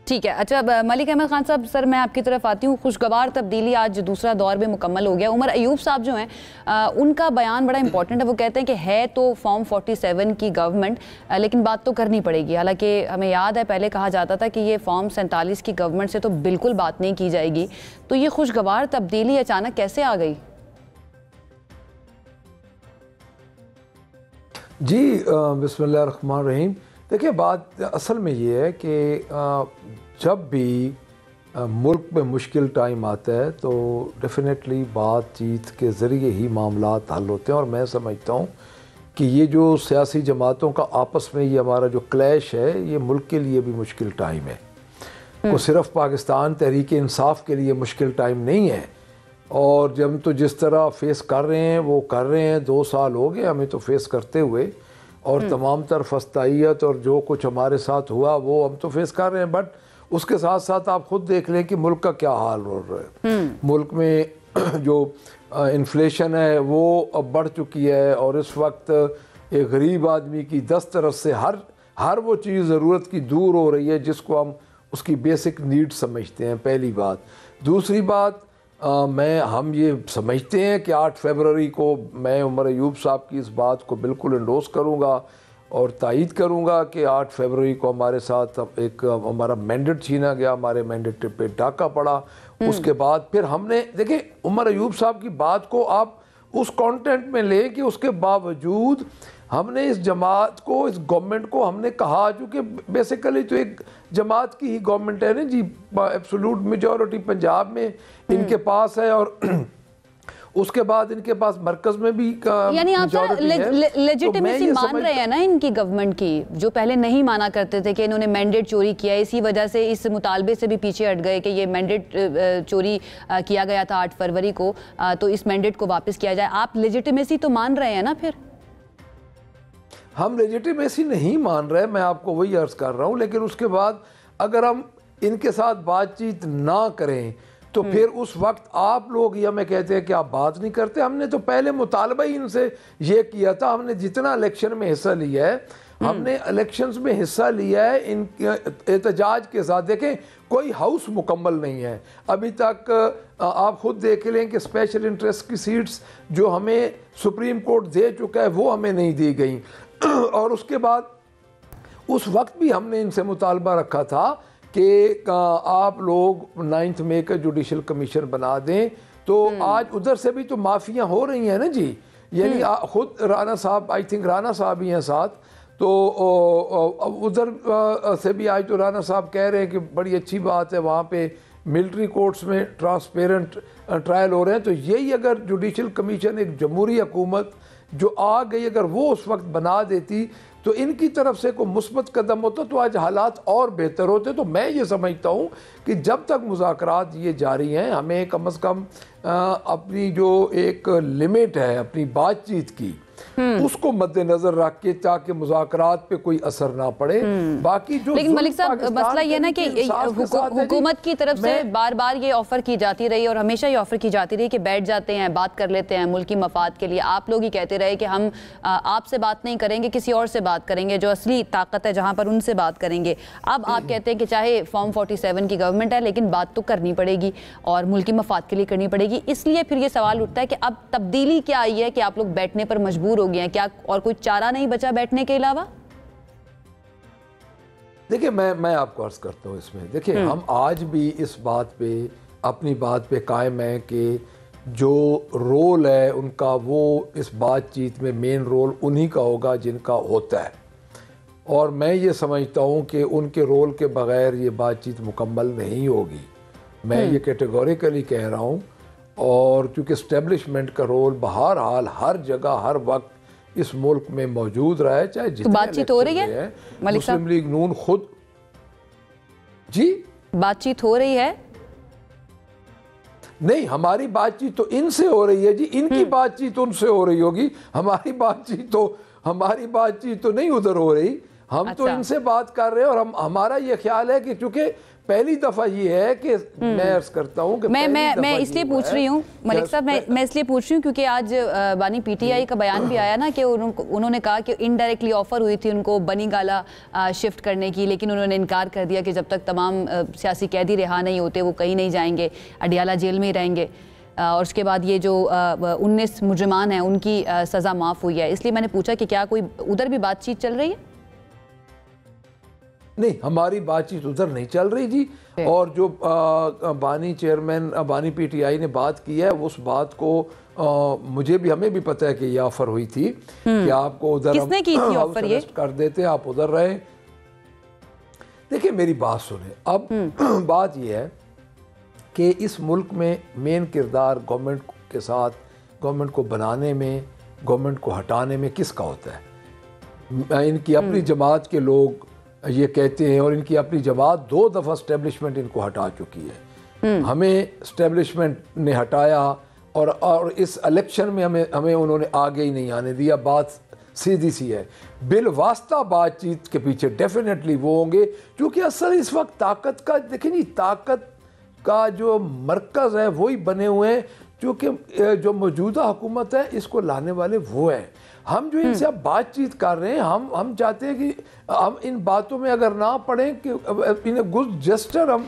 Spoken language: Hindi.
ठीक है। अच्छा मलिक अहमद खान साहब, सर मैं आपकी तरफ आती हूँ। खुशगवार तब्दीली आज दूसरा दौर भी मुकम्मल हो गया। उमर अयूब साहब जो हैं उनका बयान बड़ा इंपॉर्टेंट है। वो कहते हैं कि है तो फॉर्म 47 की गवर्नमेंट, लेकिन बात तो करनी पड़ेगी। हालांकि हमें याद है पहले कहा जाता था कि ये फॉर्म 47 की गवर्नमेंट से तो बिल्कुल बात नहीं की जाएगी। तो ये खुशगवार तब्दीली अचानक कैसे आ गई? जी बिस्मिल्लाहिर्रहमानिर्रहीम। देखिए, बात असल में ये है कि जब भी मुल्क में मुश्किल टाइम आता है तो डेफिनेटली बातचीत के ज़रिए ही मामलात हल होते हैं। और मैं समझता हूँ कि ये जो सियासी जमातों का आपस में ये हमारा जो क्लैश है, ये मुल्क के लिए भी मुश्किल टाइम है। वो सिर्फ पाकिस्तान तहरीक इंसाफ के लिए मुश्किल टाइम नहीं है। और जब तो जिस तरह फेस कर रहे हैं वो कर रहे हैं, 2 साल हो गए हमें तो फेस करते हुए, और तमाम तर फस्तायत और जो कुछ हमारे साथ हुआ वो हम तो फेस कर रहे हैं। बट उसके साथ साथ आप खुद देख लें कि मुल्क का क्या हाल हो रहा है। मुल्क में जो इन्फ्लेशन है वो अब बढ़ चुकी है, और इस वक्त एक गरीब आदमी की 10 तरफ से हर वो चीज़ ज़रूरत की दूर हो रही है जिसको हम उसकी बेसिक नीड समझते हैं, पहली बात। दूसरी बात, हम ये समझते हैं कि 8 फरवरी को मैं उमर अयूब साहब की इस बात को बिल्कुल एंडोर्स करूँगा और तायीद करूँगा कि 8 फरवरी को हमारे साथ एक हमारा मैंडेट छीना गया, हमारे मैंडेट पे डाका पड़ा। उसके बाद फिर हमने, देखिए उमर अयूब साहब की बात को आप उस कंटेंट में लें कि उसके बावजूद हमने इस जमात को, इस गवर्नमेंट को हमने कहा, चूँकि बेसिकली तो एक जमात की ही गवर्नमेंट है ना जी, एब्सोल्यूट मेजॉरिटी पंजाब में इनके पास है, और उसके बाद इनके पास मरकज में भी यानी आप लेजिटिमेसी मान रहे हैं ना इनकी गवर्नमेंट की, जो पहले नहीं माना करते थे कि इन्होंने मैंडेट चोरी किया, इसी वजह से इस मुतालबे से भी पीछे हट गए कि ये मैंडेट चोरी किया गया था 8 फरवरी को, तो इस मैंडेट को वापस किया जाए। आप लेजिटिमेसी तो मान रहे हैं ना? फिर हम लेजिटिमेसी नहीं मान रहे, मैं आपको वही अर्ज कर रहा हूँ। लेकिन उसके बाद अगर हम इनके साथ बातचीत ना करें तो फिर उस वक्त आप लोग ये हमें कहते हैं कि आप बात नहीं करते। हमने तो पहले मुतालबा ही इनसे ये किया था। हमने जितना इलेक्शन में हिस्सा लिया है, हमने इलेक्शंस में हिस्सा लिया है इन एहतजाज के साथ। देखें, कोई हाउस मुकम्मल नहीं है अभी तक। आप खुद देख लें कि स्पेशल इंटरेस्ट की सीट्स जो हमें सुप्रीम कोर्ट दे चुका है वो हमें नहीं दी गई। और उसके बाद उस वक्त भी हमने इनसे मुतालबा रखा था कि आप लोग 9 मई का जुडिशल कमीशन बना दें। तो आज उधर से भी तो माफियाँ हो रही हैं ना जी, यानी खुद राना साहब, आई थिंक राना साहब ही हैं साथ, तो उधर से भी आज तो राना साहब कह रहे हैं कि बड़ी अच्छी बात है, वहाँ पे मिलिट्री कोर्ट्स में ट्रांसपेरेंट ट्रायल हो रहे हैं। तो यही अगर जुडिशल कमीशन एक जमहूरी हुकूमत जो आ गई, अगर वो उस वक्त बना देती तो इनकी तरफ से कोई मुस्बत कदम होता तो आज हालात और बेहतर होते। तो मैं ये समझता हूँ कि जब तक मुज़ाकरात ये जारी हैं, हमें कम से कम अपनी जो एक लिमिट है अपनी बातचीत की, उसको मद्देनजर रख के, ताकि मुज़ाकरात पे कोई असर ना पड़े। बाकी जो, लेकिन मलिक साहब मसला ये ना कि हुकूमत की तरफ से बार बार ये ऑफर की जाती रही और हमेशा ये ऑफर की जाती रही कि बैठ जाते हैं, बात कर लेते हैं मुल्क की मफाद के लिए। आप लोग ही कहते रहे कि हम आपसे बात नहीं करेंगे, किसी और से बात करेंगे, जो असली ताकत है जहाँ पर उनसे बात करेंगे। अब आप कहते हैं कि चाहे फॉर्म 47 की गवर्नमेंट है लेकिन बात तो करनी पड़ेगी और मुल्क की मफाद के लिए करनी पड़ेगी। इसलिए फिर ये सवाल उठता है कि अब तब्दीली क्या आई है कि आप लोग बैठने पर मजबूर हो गए हैं? क्या और कोई चारा नहीं बचा बैठने के अलावा? देखिए, मैं आपको अर्ज करता हूँ इसमें। देखिए, हम आज भी इस बात पे, अपनी बात पे कायम है कि जो रोल है उनका, वो इस बातचीत में मेन रोल उन्हीं का होगा जिनका होता है। और मैं ये समझता हूँ कि उनके रोल के बगैर ये बातचीत मुकम्मल नहीं होगी। मैं ये कैटेगोरिकली कह रहा हूँ। और क्योंकि इस्टेब्लिशमेंट का रोल बहरहाल हर जगह हर वक्त इस मुल्क में मौजूद रहा है, चाहे जितने बातचीत हो रही है मुस्लिम लीग नून खुद। जी, बातचीत हो रही है? नहीं, हमारी बातचीत तो इनसे हो रही है जी, इनकी बातचीत उनसे हो रही होगी। हमारी बातचीत तो नहीं उधर हो रही। हम तो इनसे बात कर रहे हैं और हमारा ये ख्याल है कि चूंकि पहली दफा ये है कि मैं अर्ज करता हूँ कि मैं इसलिए पूछ रही हूँ मलिक साहब, मैं इसलिए पूछ रही हूँ क्योंकि आज बानी पीटीआई का बयान भी आया ना कि उन्होंने कहा कि इनडायरेक्टली ऑफर हुई थी उनको बनी गाला शिफ्ट करने की, लेकिन उन्होंने इनकार कर दिया कि जब तक तमाम सियासी कैदी रिहा नहीं होते वो कहीं नहीं जाएंगे, अडियाला जेल में ही रहेंगे। और उसके बाद ये जो 19 मुजरिमान हैं उनकी सज़ा माफ़ हुई है। इसलिए मैंने पूछा कि क्या कोई उधर भी बातचीत चल रही है? नहीं, हमारी बातचीत उधर नहीं चल रही जी। और जो बानी चेयरमैन बानी पीटीआई ने बात की है उस बात को हमें भी पता है कि ये ऑफर हुई थी कि आपको उधर किसने की थी ऑफर, ये कर देते आप उधर रहे। देखिए मेरी बात सुने, अब बात ये है कि इस मुल्क में मेन किरदार गवर्नमेंट के साथ, गवर्नमेंट को बनाने में, गवर्नमेंट को हटाने में किसका होता है? इनकी अपनी जमात के लोग ये कहते हैं और इनकी अपनी जमात 2 दफ़ा एस्टेब्लिशमेंट इनको हटा चुकी है। हमें एस्टेब्लिशमेंट ने हटाया और इस इलेक्शन में हमें उन्होंने आगे ही नहीं आने दिया। बात सीधी सी है, बिलवास्ता बातचीत के पीछे डेफिनेटली वो होंगे, क्योंकि असल इस वक्त ताकत का देखें जी, ताकत का जो मरकज़ है वही बने हुए हैं, क्योंकि जो मौजूदा हुकूमत है इसको लाने वाले वो हैं। हम जो इनसे अब बातचीत कर रहे हैं, हम चाहते हैं कि हम इन बातों में अगर ना पड़ें कि इन गुड जेस्टर हम